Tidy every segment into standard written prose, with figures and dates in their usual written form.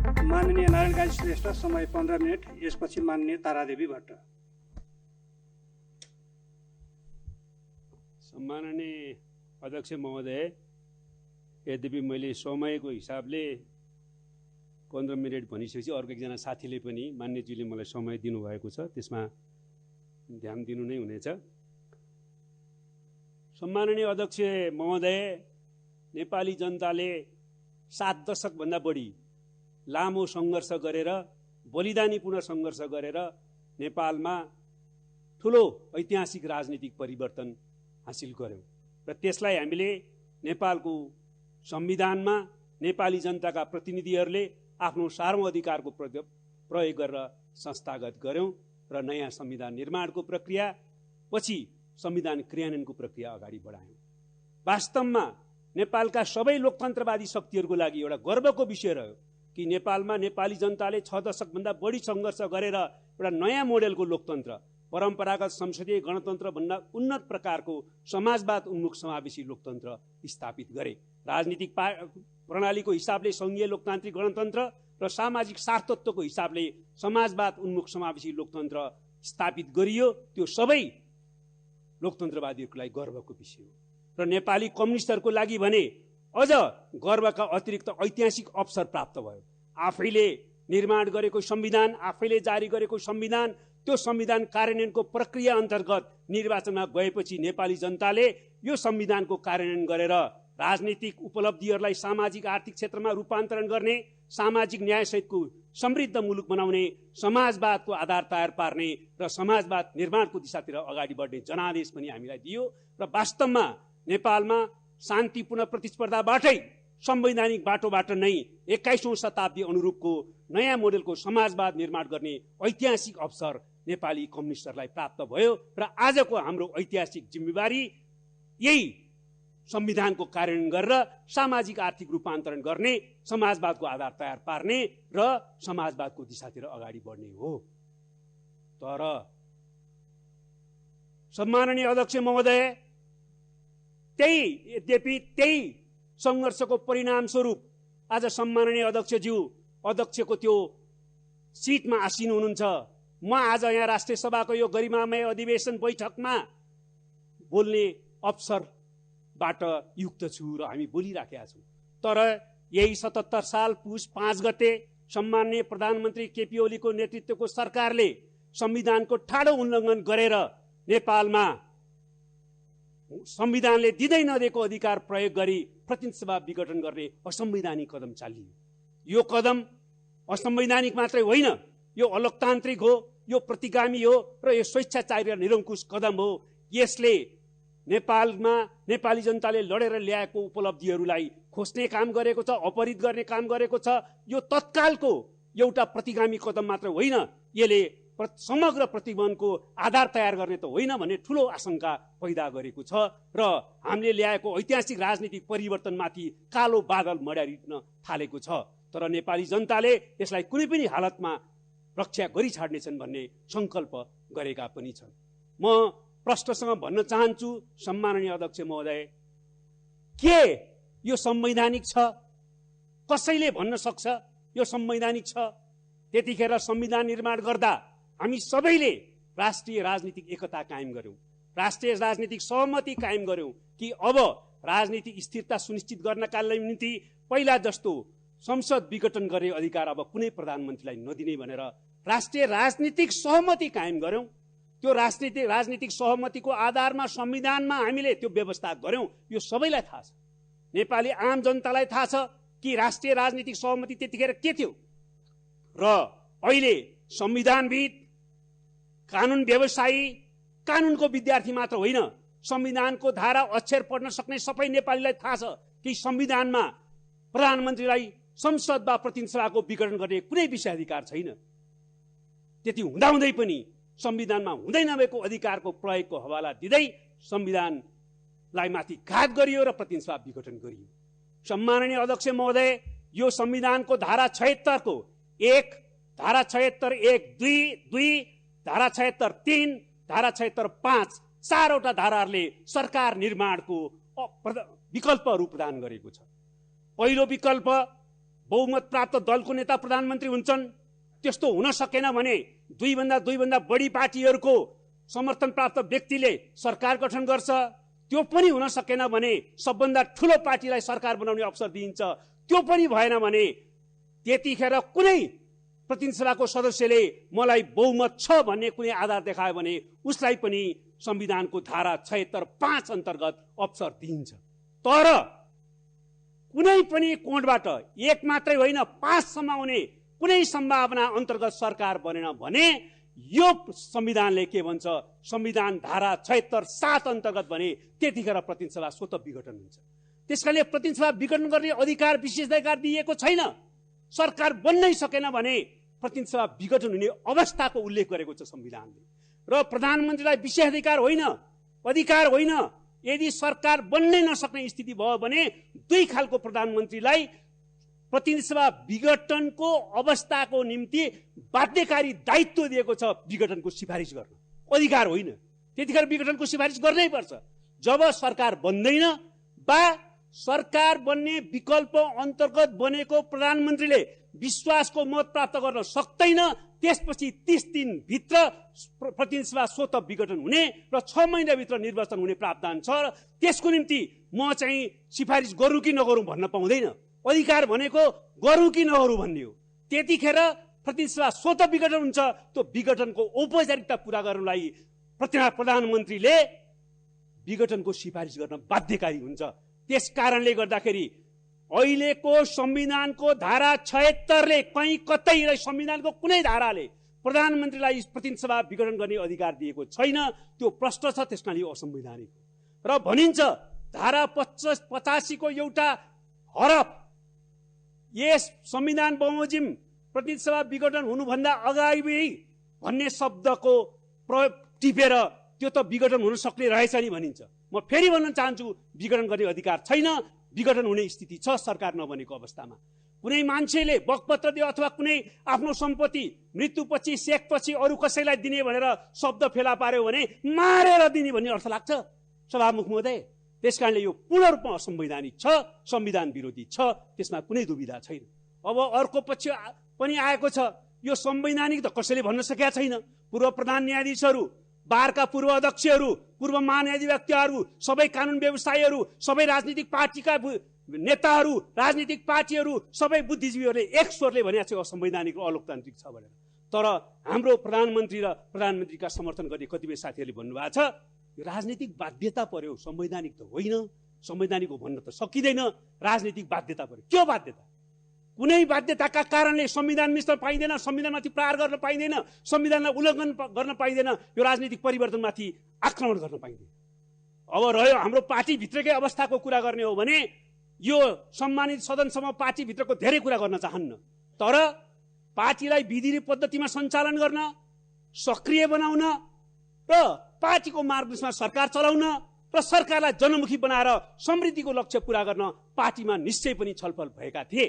माननीय नारायण काजी श्रेष्ठ, समय 15 मिनट। यसपछि माननीय तारादेवी भट्ट। सम्माननीय अध्यक्ष महोदय, यद्यपि मैले समयको हिसाबले 15 मिनट भनिसकेपछि अर्को एकजना साथीले पनि मान्यज्यूले मलाई समय दिनुभएको छ, त्यसमा ध्यान दिनु नै हुनेछ। सम्माननीय अध्यक्ष महोदय, नेपाली जनताले 7 दशकभन्दा बढी लामो सङ्घर्ष गरेर, बलिदानीपूर्ण सङ्घर्ष गरेर नेपालमा ठुलो ऐतिहासिक राजनीतिक परिवर्तन हासिल गर्यौं र त्यसलाई हामीले नेपालको संविधानमा नेपाली जनताका प्रतिनिधिहरूले आफ्नो सार्वधिकारको प्रयोग गरेर संस्थागत गर्यौं र नयाँ संविधान निर्माणको प्रक्रिया पछि संविधान क्रियान्वयनको प्रक्रिया अगाडि बढायौं। वास्तवमा नेपालका सबै लोकतन्त्रवादी शक्तिहरूको लागि एउटा गर्वको विषय रह्यो कि नेपालमा नेपाली जनताले 6 दशकभन्दा बढी सङ्घर्ष गरेर एउटा नयाँ मोडेलको लोकतन्त्र, परम्परागत संसदीय गणतन्त्र भन्दा उन्नत प्रकारको समाजवाद उन्मुख समावेशी लोकतन्त्र स्थापित गरे। राजनीतिक प्रणालीको हिसाबले संघीय लोकतान्त्रिक गणतन्त्र र सामाजिक सार्थत्वको हिसाबले समाजवाद उन्मुख समावेशी लोकतन्त्र स्थापित गरियो। त्यो सबै लोकतन्त्रवादीहरूको लागि गर्वको विषय हो र नेपाली कम्युनिस्टहरूको लागि भने अझ गर्वका अतिरिक्त ऐतिहासिक अवसर प्राप्त भयो। आफैले निर्माण गरेको संविधान, आफैले जारी गरेको संविधान, त्यो संविधान कार्यान्वयनको प्रक्रिया अन्तर्गत निर्वाचनमा गएपछि नेपाली जनताले यो संविधानको कार्यान्वयन गरेर राजनीतिक उपलब्धिहरूलाई सामाजिक आर्थिक क्षेत्रमा रूपान्तरण गर्ने, सामाजिक न्यायसहितको समृद्ध मुलुक बनाउने, समाजवादको आधार तयार पार्ने र समाजवाद निर्माणको दिशातिर अगाडि बढ्ने जनादेश पनि हामीलाई दियो र वास्तवमा नेपालमा शान्तिपूर्ण प्रतिस्पर्धाबाटै संवैधानिक बाटोबाट नै 21औं शताब्दी अनुरूपको नयाँ मोडेलको समाजवाद निर्माण गर्ने ऐतिहासिक अवसर नेपाली कम्युनिस्टहरूलाई प्राप्त भयो र आजको हाम्रो ऐतिहासिक जिम्मेवारी यही संविधानको कार्यान्वयन गरेर सामाजिक आर्थिक रूपान्तरण गर्ने, समाजवादको आधार तयार पार्ने र समाजवादको दिशातिर अगाडि बढ्ने हो। तर सम्माननीय अध्यक्ष महोदय, त्यही सङ्घर्षको परिणाम स्वरूप आज सम्माननीय अध्यक्षको त्यो सिटमा आसीन हुनुहुन्छ। म आज यहाँ राष्ट्रिय सभाको यो गरिमामय अधिवेशन बैठकमा बोल्ने अवसरबाट युक्त छु र हामी बोलिराखेका छौँ। तर यही 77 साल पुस 5 गते सम्माननीय प्रधानमन्त्री केपी ओलीको नेतृत्वको सरकारले संविधानको ठाडो उल्लङ्घन गरेर नेपालमा संविधानले दिँदै नदिएको अधिकार प्रयोग गरी प्रतिनिधि सभा विघटन गर्ने असंवैधानिक कदम चालियो। यो कदम असंवैधानिक मात्रै होइन, यो अलोकतान्त्रिक हो, यो प्रतिगामी हो र यो स्वेच्छाचारी र निरङ्कुश कदम हो। यसले नेपालमा नेपाली जनताले लडेर ल्याएको उपलब्धिहरूलाई खोज्ने काम गरेको छ, अपहरित गर्ने काम गरेको छ। यो तत्कालको एउटा प्रतिगामी कदम मात्र होइन, यसले समग्र प्रतिबन्धको आधार तयार गर्ने त होइन भन्ने ठूलो आशंका पैदा गरेको छ र हामीले ल्याएको ऐतिहासिक राजनीतिक परिवर्तनमाथि कालो बादल मड्यारिन थालेको छ। तर नेपाली जनताले यसलाई कुनै पनि हालतमा रक्षा गरिछाड्नेछन् भन्ने संकल्प गरेका पनि छन्। म प्रश्नसँग भन्न चाहन्छु सम्माननीय अध्यक्ष महोदय, के यो संवैधानिक छ? कसैले भन्न सक्छ यो संवैधानिक छ? त्यतिखेर संविधान निर्माण गर्दा हामी सबैले राष्ट्रिय राजनीतिक एकता कायम गर्यौं, राष्ट्रिय राजनीतिक सहमति कायम गर्यौं कि अब राजनीतिक स्थिरता सुनिश्चित गर्नका निम्ति पहिला जस्तो संसद विघटन गर्ने अधिकार अब कुनै प्रधानमन्त्रीलाई नदिने भनेर राष्ट्रिय राजनीतिक सहमति कायम गर्यौं। त्यो राजनीतिक सहमतिको आधारमा संविधानमा हामीले त्यो व्यवस्था गर्यौं। यो सबैलाई थाहा छ, नेपाली आम जनतालाई थाहा छ कि राष्ट्रिय राजनीतिक सहमति त्यतिखेर के थियो र अहिले संविधानविद, कानून व्यवसायी, कानूनको विद्यार्थी मात्र होइन, संविधानको धारा अक्षर पढ्न सक्ने सबै नेपालीलाई थाहा छ कि संविधानमा प्रधानमन्त्रीलाई संसद वा प्रतिनिधि सभाको विघटन गर्ने कुनै विषयाधिकार छैन। त्यति हुँदाहुँदै पनि संविधानमा हुँदै नभएको अधिकारको प्रयोगको हवाला दिँदै संविधानलाई माथि घात गरियो र प्रतिनिधि सभा विघटन गरियो। सम्माननीय अध्यक्ष महोदय, यो संविधानको धारा 76 को 1, धारा 76 1 2, धारा 76 3, धारा 76 5, 4वटा धाराहरूले सरकार निर्माणको विकल्पहरू प्रदान गरेको छ। पहिलो विकल्प बहुमत प्राप्त दलको नेता प्रधानमन्त्री हुन्छन्। त्यस्तो हुन सकेन भने दुईभन्दा बढी पार्टीहरूको समर्थन प्राप्त व्यक्तिले सरकार गठन गर्छ। त्यो पनि हुन सकेन भने सबभन्दा ठुलो पार्टीलाई सरकार बनाउने अवसर दिइन्छ। त्यो पनि भएन भने त्यतिखेर कुनै प्रतिनिधि सभाको सदस्यले मलाई बहुमत छ भन्ने कुनै आधार देखायो भने उसलाई पनि संविधानको धारा 76(5) अन्तर्गत अवसर दिइन्छ। तर कुनै पनि कोणबाट एक मात्रै होइन 5 सम्म आउने कुनै सम्भावना अन्तर्गत सरकार बनेन भने यो संविधानले के भन्छ, संविधान धारा 76(7) अन्तर्गत भने त्यतिखेर प्रतिनिधि सभा स्वतः विघटन हुन्छ। त्यसकारणले प्रतिनिधि सभा विघटन गर्ने अधिकार विशेषाधिकार दिएको छैन। सरकार बन्नै सकेन भने प्रतिनिधि सभा विघटन हुने अवस्थाको उल्लेख गरेको छ संविधानले। र प्रधानमन्त्रीलाई विशेषाधिकार होइन, अधिकार होइन। यदि सरकार बन्नै नसक्ने स्थिति भयो भने दुई खालको प्रधानमन्त्रीलाई प्रतिनिधि सभा विघटनको अवस्थाको निम्ति बाध्यकारी दायित्व दिएको छ विघटनको सिफारिस गर्न, अधिकार होइन। त्यतिखेर विघटनको सिफारिस गर्नै पर्छ। जब सरकार बन्दैन वा सरकार बन्ने विकल्प अन्तर्गत बनेको प्रधानमन्त्रीले विश्वासको मत प्राप्त गर्न सक्दैन, त्यसपछि 30 दिनभित्र प्रतिनिधि सभा स्वतः विघटन हुने र 6 महिनाभित्र निर्वाचन हुने प्रावधान छ। त्यसको निम्ति म चाहिँ सिफारिस गरौँ कि नगरौँ भन्न पाउँदैन। अधिकार भनेको गरौँ कि नगरौँ भन्ने हो। त्यतिखेर प्रतिनिधि सभा स्वतः विघटन हुन्छ। त्यो विघटनको औपचारिकता पूरा गर्नलाई प्रधानमन्त्रीले विघटनको सिफारिस गर्न बाध्यकारी हुन्छ। त्यस कारणले गर्दाखेरि अहिलेको संविधानको धारा 76ले कहीँ कतै र संविधानको कुनै धाराले प्रधानमन्त्रीलाई प्रतिनिधि सभा विघटन गर्ने अधिकार दिएको छैन। त्यो प्रश्न छ, त्यसकारण यो असंवैधानिक हो। र भनिन्छ धारा 85 को एउटा हरफ यस संविधान बमोजिम प्रतिनिधि सभा विघटन हुनुभन्दा अगाडि भन्ने शब्दको प्रयोग टिपेर त्यो त विघटन हुन सक्ने रहेछ नि भनिन्छ। म फेरि भन्न चाहन्छु, विघटन गर्ने अधिकार छैन। विघटन हुने स्थिति छ सरकार नबनेको अवस्थामा। कुनै मान्छेले बकपत्र दियो अथवा कुनै आफ्नो सम्पत्ति मृत्युपछि सेकपछि अरू कसैलाई दिने भनेर शब्द फेला पार्यो भने मारेर दिने भन्ने अर्थ लाग्छ सभामुख महोदय। त्यसकारणले यो पूर्ण रूपमा असंवैधानिक छ, संविधान विरोधी छ, त्यसमा कुनै दुविधा छैन। अब अर्को पक्ष पनि आएको छ, यो संवैधानिक त कसैले भन्न सकेका छैन। पूर्व प्रधान न्यायाधीशहरू, बारका पूर्व अध्यक्षहरू, पूर्व महान्यायाधिवक्ताहरू, सबै कानुन व्यवसायीहरू, सबै राजनीतिक पार्टीका नेताहरू, राजनीतिक पार्टीहरू, सबै बुद्धिजीवीहरूले एक स्वरले भनेको छ असंवैधानिक र अलोकतान्त्रिक छ भनेर। तर हाम्रो प्रधानमन्त्री र प्रधानमन्त्रीका समर्थन गर्ने कतिपय साथीहरूले भन्नुभएको छ यो राजनीतिक बाध्यता पर्यो, संवैधानिक त होइन, संवैधानिक हो भन्न त सकिँदैन, राजनीतिक बाध्यता पर्यो। के बाध्यता? कुनै बाध्यताका कारणले संविधान मिच्न पाइँदैन, संविधानमाथि प्रहार गर्न पाइँदैन, संविधानलाई उल्लङ्घन गर्न पाइँदैन, यो राजनीतिक परिवर्तनमाथि आक्रमण गर्न पाइँदैन। अब रह्यो हाम्रो पार्टीभित्रकै अवस्थाको कुरा गर्ने हो भने यो सम्मानित सदनसम्म पार्टीभित्रको धेरै कुरा गर्न चाहन्न। तर पार्टीलाई विधि पद्धतिमा सञ्चालन गर्न, सक्रिय बनाउन र पार्टीको मार्गदर्शनमा सरकार चलाउन र सरकारलाई जनमुखी बनाएर समृद्धिको लक्ष्य पूरा गर्न पार्टीमा निश्चय पनि छलफल भएका थिए।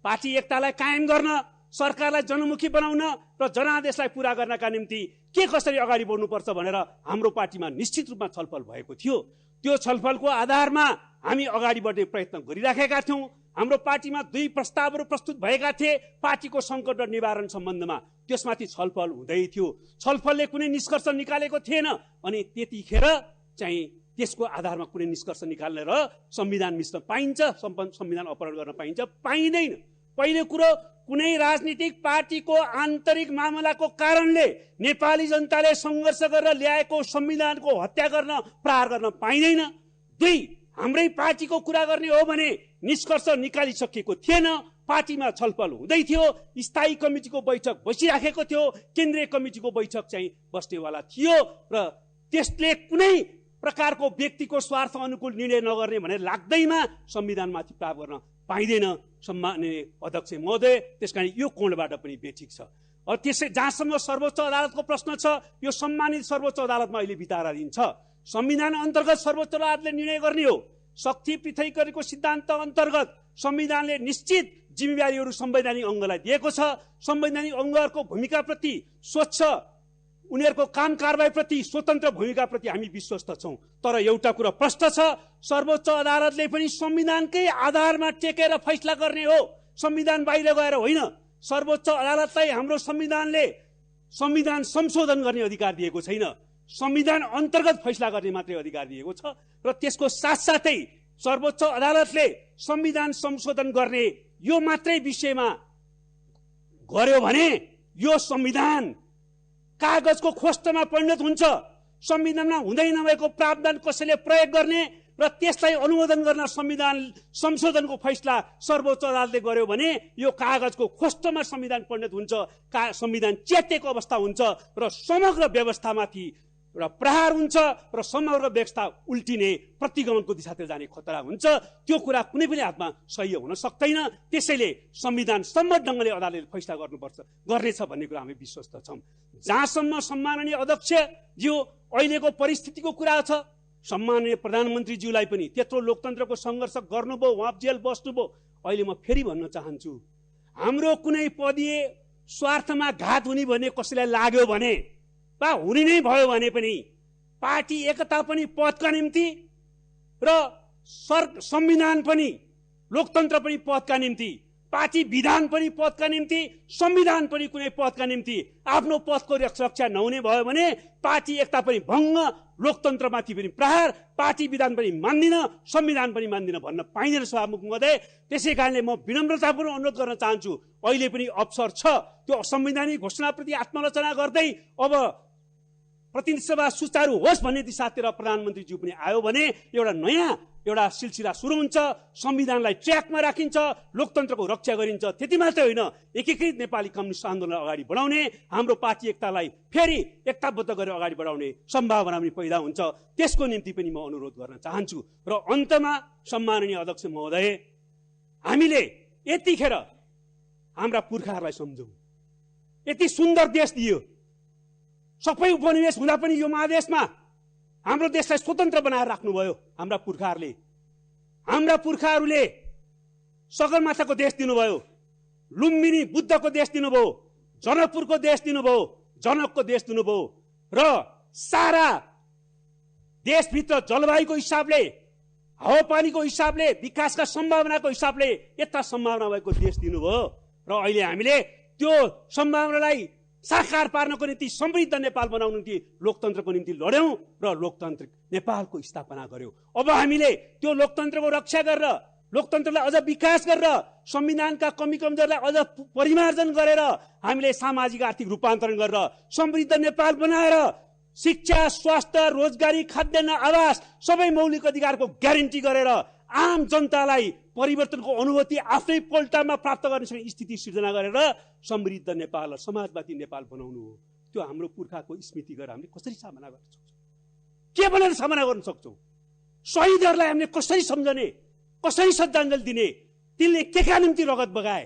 पार्टी एकतालाई कायम गर्न, सरकारलाई जनमुखी बनाउन र जनादेशलाई पूरा गर्नका निम्ति के कसरी अगाडि बढ्नुपर्छ भनेर हाम्रो पार्टीमा निश्चित रूपमा छलफल भएको थियो। त्यो छलफलको आधारमा हामी अगाडि बढ्ने प्रयत्न गरिराखेका थियौँ। हाम्रो पार्टीमा 2 प्रस्तावहरू प्रस्तुत भएका थिए पार्टीको सङ्कट र निवारण सम्बन्धमा। त्यसमाथि छलफल हुँदै थियो। छलफलले कुनै निष्कर्ष निकालेको थिएन। अनि त्यतिखेर चाहिँ त्यसको आधारमा कुनै निष्कर्ष निकाल्ने र संविधान मिच्न पाइन्छ, संविधान अपहरण गर्न पाइन्छ, पाइँदैन। पहिलो कुरो, कुनै राजनीतिक पार्टीको आन्तरिक मामलाको कारणले नेपाली जनताले सङ्घर्ष गरेर ल्याएको संविधानको हत्या गर्न, प्रहार गर्न पाइँदैन। 2, हाम्रै पार्टीको कुरा गर्ने हो भने निष्कर्ष निकालिसकेको थिएन, पार्टीमा छलफल हुँदै थियो, स्थायी कमिटीको बैठक बसिराखेको थियो, केन्द्रीय कमिटीको बैठक चाहिँ बस्नेवाला थियो र त्यसले कुनै प्रकारको व्यक्तिको स्वार्थ अनुकूल निर्णय नगर्ने भनेर लाग्दैमा संविधानमाथि प्रभाव गर्न पाइँदैन सम्माननीय अध्यक्ष महोदय। त्यसकारण यो कोणबाट पनि बेठिक छ। त्यसै जहाँसम्म सर्वोच्च अदालतको प्रश्न छ, यो सम्मानित सर्वोच्च अदालतमा अहिले विचाराधीन छ। संविधान अन्तर्गत सर्वोच्च अदालतले निर्णय गर्ने हो। शक्ति पृथकीकरणको सिद्धान्त अन्तर्गत संविधानले निश्चित जिम्मेवारीहरू संवैधानिक अङ्गलाई दिएको छ। संवैधानिक अङ्गहरूको भूमिकाप्रति, स्वच्छ उनीहरूको काम कारबाहीप्रति, स्वतन्त्र भूमिकाप्रति हामी विश्वस्त छौँ। तर एउटा कुरा प्रश्न छ, सर्वोच्च अदालतले पनि संविधानकै आधारमा टेकेर फैसला गर्ने हो। संविधान बाहिर गएर होइन, सर्वोच्च अदालतलाई हाम्रो संविधानले संविधान संशोधन गर्ने अधिकार दिएको छैन, संविधान अन्तर्गत फैसला गर्ने मात्रै अधिकार दिएको छ। र त्यसको साथसाथै सर्वोच्च अदालतले संविधान संशोधन गर्ने यो मात्रै विषयमा गर्यो भने यो संविधान कागजको खोस्टमा परिणत हुन्छ। संविधानमा हुँदै नभएको प्रावधान कसैले प्रयोग गर्ने र त्यसलाई अनुमोदन गर्न संविधान संशोधनको फैसला सर्वोच्च अदालतले गर्यो भने यो कागजको खोस्टमा संविधान परिणत हुन्छ, संविधान च्यातिएको अवस्था हुन्छ र समग्र व्यवस्थामाथि एउटा प्रहार हुन्छ र समग्र व्यवस्था उल्टिने प्रतिगमनको दिशातिर जाने खतरा हुन्छ। त्यो कुरा कुनै पनि हातमा सही हुन सक्दैन। त्यसैले संविधान सम्मत ढङ्गले अदालतले फैसला गर्नेछ भन्ने कुरा हामी विश्वस्त छौँ। जहाँसम्म सम्माननीय अध्यक्षज्यू अहिलेको परिस्थितिको कुरा छ, सम्माननीय प्रधानमन्त्रीज्यूलाई पनि त्यत्रो लोकतन्त्रको सङ्घर्ष गर्नुभयो, उहाँ जेल बस्नुभयो। अहिले म फेरि भन्न चाहन्छु, हाम्रो कुनै पदीय स्वार्थमा घात हुने भन्ने कसैलाई लाग्यो भने वा हुने नै भयो भने पनि पार्टी एकता पनि पदका निम्ति र संविधान पनि लोकतन्त्र पनि पदका निम्ति, पार्टी विधान पनि पदका निम्ति, संविधान पनि कुनै पदका निम्ति आफ्नो पदको रक्षा नहुने भयो भने पार्टी एकता पनि भङ्ग, लोकतन्त्रमाथि पनि प्रहार, पार्टी विधान पनि मान्दिन, संविधान पनि मान्दिन भन्न पाइँदैन सभामुख महोदय। त्यसै कारणले म विनम्रतापूर्वक अनुरोध गर्न चाहन्छु, अहिले पनि अवसर छ त्यो असंवैधानिक घोषणाप्रति आत्मालोचना गर्दै अब प्रतिनिधि सभा सुचारू होस् भन्ने दिशातिर प्रधानमन्त्रीज्यू पनि आयो भने एउटा सिलसिला सुरु हुन्छ, संविधानलाई ट्र्याकमा राखिन्छ, लोकतन्त्रको रक्षा गरिन्छ। त्यति मात्रै होइन, एकीकृत नेपाली कम्युनिस्ट आन्दोलन अगाडि बढाउने, हाम्रो पार्टी एकतालाई फेरि एकताबद्ध गरेर अगाडि बढाउने सम्भावना पनि पैदा हुन्छ। त्यसको निम्ति पनि म अनुरोध गर्न चाहन्छु। र अन्तमा सम्माननीय अध्यक्ष महोदय, हामीले यतिखेर हाम्रा पुर्खाहरूलाई सम्झौँ। यति सुन्दर देश दियो, सबै उपनिवेश हुँदा पनि यो महादेशमा हाम्रो देशलाई स्वतन्त्र बनाएर राख्नुभयो हाम्रा पुर्खाहरूले। हाम्रा पुर्खाहरूले सगरमाथाको देश दिनुभयो, लुम्बिनी बुद्धको देश दिनुभयो, जनकपुरको देश दिनुभयो, जनकको देश दिनुभयो र सारा देशभित्र जलवायुको हिसाबले, हावापानीको हिसाबले, विकासका सम्भावनाको हिसाबले यता सम्भावना भएको देश दिनुभयो। र अहिले हामीले त्यो सम्भावनालाई साकार पार्नको निम्ति समृद्ध नेपाल बनाउनको निम्ति लोकतन्त्रको निम्ति लड्यौं र लोकतान्त्रिक नेपालको स्थापना गर्यौं। अब हामीले त्यो लोकतन्त्रको रक्षा गरेर, लोकतन्त्रलाई अझ विकास गरेर, संविधानका कमी कमजोरलाई अझ परिमार्जन गरेर हामीले सामाजिक आर्थिक रूपान्तरण गरेर समृद्ध नेपाल बनाएर शिक्षा, स्वास्थ्य, रोजगारी, खाद्यान्न, आवास सबै मौलिक अधिकारको ग्यारेन्टी गरेर आम जनतालाई परिवर्तनको अनुभूति आफ्नै पोल्टामा प्राप्त गर्ने स्थिति सृजना गरेर समृद्ध नेपाल र समाजवादी नेपाल बनाउनु हो। त्यो हाम्रो पुर्खाको स्मृति गरेर हामीले कसरी सामना गर्न सक्छौँ? के भनेर सामना गर्न सक्छौँ? शहीदहरूलाई हामीले कसरी सम्झने, कसरी श्रद्धाञ्जली दिने? तिनले केका निम्ति रगत बगाए?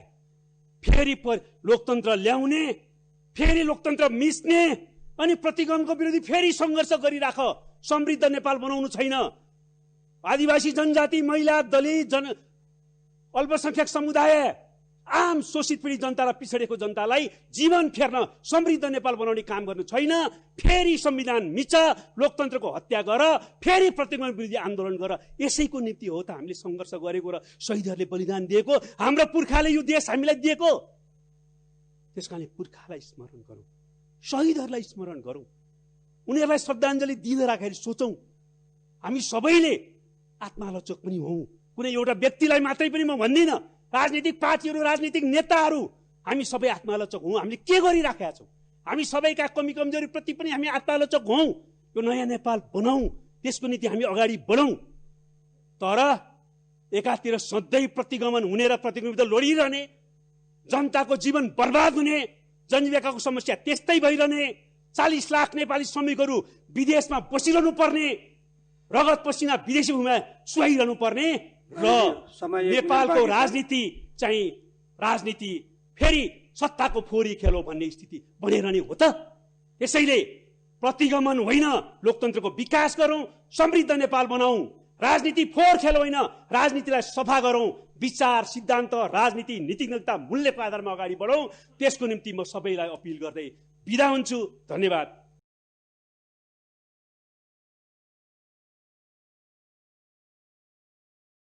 फेरि लोकतन्त्र ल्याउने, फेरि लोकतन्त्र मिच्ने अनि प्रतिगमनको विरोधी फेरि सङ्घर्ष गरिराख। समृद्ध नेपाल बनाउनु छैन। आदिवासी जनजाति, महिला, दलित, अल्पसंख्यक समुदाय, आम शोषित पीडित जनता र पिछडेको जनतालाई जीवन फेर्न समृद्ध नेपाल बनाउने काम गर्नु छैन। फेरि संविधान मिच, लोकतन्त्रको हत्या गर, फेरि प्रतिगमन विरोधी आन्दोलन गर। यसैको निम्ति हो त हामीले सङ्घर्ष गरेको र शहीदहरूले बलिदान दिएको, हाम्रो पुर्खाले यो देश हामीलाई दिएको। त्यसकारणले पुर्खालाई स्मरण गरौँ, शहीदहरूलाई स्मरण गरौँ, उनीहरूलाई श्रद्धाञ्जली दिँदै राखेर सोचौँ। हामी सबैले आत्मालोचक पनि हौँ। कुनै एउटा व्यक्तिलाई मात्रै पनि म भन्दिनँ, राजनीतिक पार्टीहरू, राजनीतिक नेताहरू, हामी सबै आत्मालोचक हौँ। हामीले के गरिराखेका छौँ? हामी सबैका कमी कमजोरी प्रति पनि हामी आत्मालोचक हौँ। यो नयाँ नेपाल बनाऊ, त्यसको निम्ति हामी अगाडि बढौँ। तर एकातिर सधैँ प्रतिगमन हुने र प्रतिगमन विरुद्ध लडिरहने, जनताको जीवन बर्बाद हुने, जनजीविकाको समस्या त्यस्तै भइरहने, 40 लाख नेपाली श्रमिकहरू विदेशमा बसिरहनु पर्ने, रगत पसिना विदेशी भूमिमा सुहाइरहनु पर्ने र नेपालको राजनीति चाहिँ राजनीति फेरि सत्ताको फोरी खेलो भन्ने स्थिति बनिरहने हो त। त्यसैले प्रतिगमन होइन, लोकतन्त्रको विकास गरौँ, समृद्ध नेपाल बनाऊ। राजनीति फोहोर खेल होइन, राजनीतिलाई सफा गरौँ। विचार, सिद्धान्त, राजनीति, नीतिज्ञता, मूल्यको आधारमा अगाडि बढौँ। त्यसको निम्ति म सबैलाई अपिल गर्दै बिदा हुन्छु। धन्यवाद।